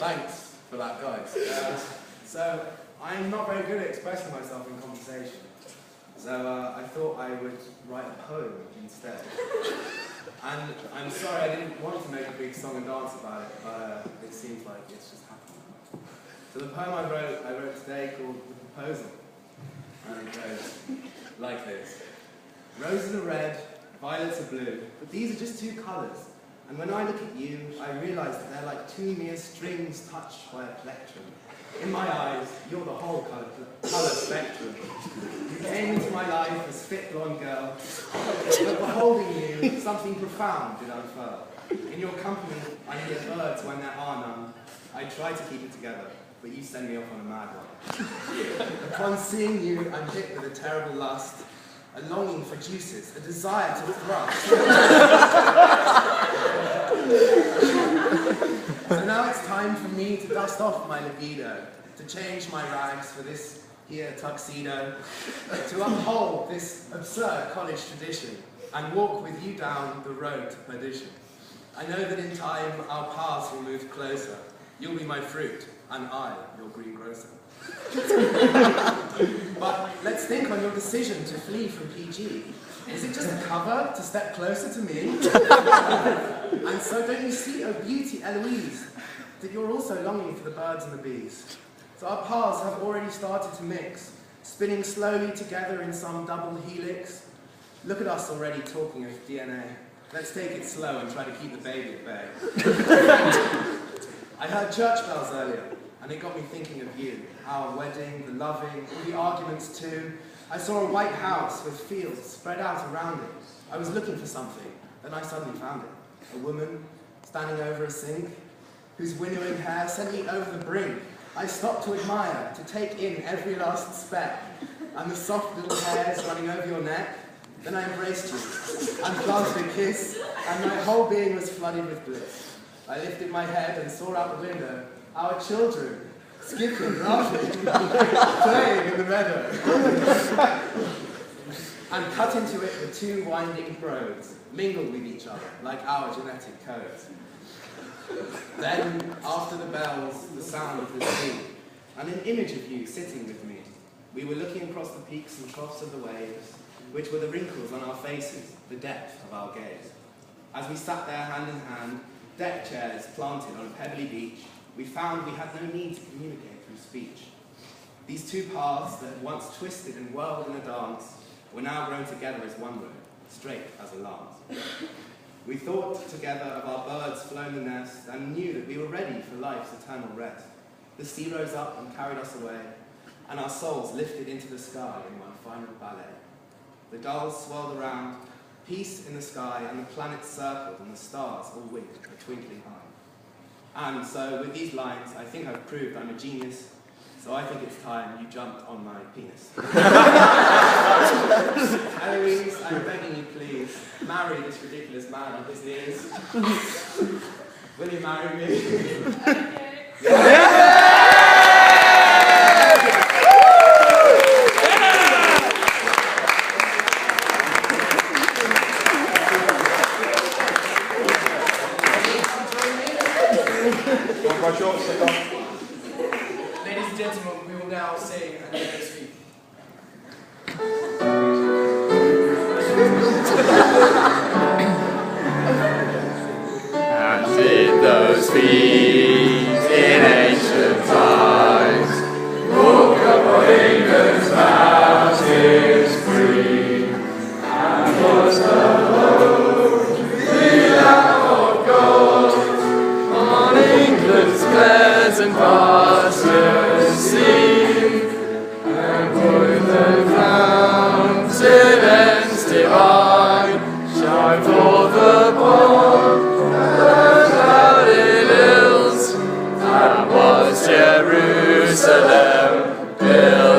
Thanks for that, guys. So, I'm not very good at expressing myself in conversation. So, I thought I would write a poem instead. And I'm sorry I didn't want to make a big song and dance about it, but it seems like it's just happened. So the poem I wrote today called The Proposal. And it goes like this. Roses are red, violets are blue, but these are just two colours. And when I look at you, I realise that they're like two mere strings touched by a plectrum. In my eyes, you're the whole colour spectrum. You came into my life as fit blonde girl, but beholding you, something profound did unfurl. In your company, I hear birds when there are none. I try to keep it together, but you send me off on a mad one. Upon seeing you, I'm hit with a terrible lust, a longing for juices, a desire to thrust. So now it's time for me to dust off my libido, to change my rags for this here tuxedo, to uphold this absurd college tradition, and walk with you down the road to perdition. I know that in time our paths will move closer. You'll be my fruit, and I your green grocer. But let's think on your decision to flee from PG. Is it just a cover to step closer to me? And so don't you see, oh beauty, Eloise, that you're also longing for the birds and the bees? So our paths have already started to mix, spinning slowly together in some double helix. Look at us already talking of DNA. Let's take it slow and try to keep the baby at bay. I heard church bells earlier, and it got me thinking of you. Our wedding, the loving, all the arguments too. I saw a white house with fields spread out around it. I was looking for something, then I suddenly found it. A woman standing over a sink, whose winnowing hair sent me over the brink. I stopped to admire, to take in every last speck, and the soft little hairs running over your neck. Then I embraced you, and planted a kiss, and my whole being was flooded with bliss. I lifted my head and saw out the window our children, skipping, laughing, playing in the meadow. And cut into it the two winding roads, mingled with each other like our genetic codes. Then, after the bells, the sound of the sea, and an image of you sitting with me. We were looking across the peaks and troughs of the waves, which were the wrinkles on our faces, the depth of our gaze. As we sat there hand in hand, deck chairs planted on a pebbly beach, we found we had no need to communicate through speech. These two paths that had once twisted and whirled in a dance were now grown together as one road, straight as a lance. We thought together of our birds flown the nest and knew that we were ready for life's eternal rest. The sea rose up and carried us away, and our souls lifted into the sky in one final ballet. The gulls swirled around, peace in the sky, and the planets circled, and the stars all winked a twinkling eye. And so, with these lines, I think I've proved I'm a genius, so I think it's time you jumped on my penis. Eloise, I'm begging you please, marry this ridiculous man on his knees. Will you marry me? Okay. Yeah! Ladies and gentlemen, we will now sing and then speak. And in those fields in ancient times, walk upon England's mountains free, and was the road the lamp of God on England's pleasant pastures seen, and with the countenance divine shine forth upon the clouded hills, and was Jerusalem built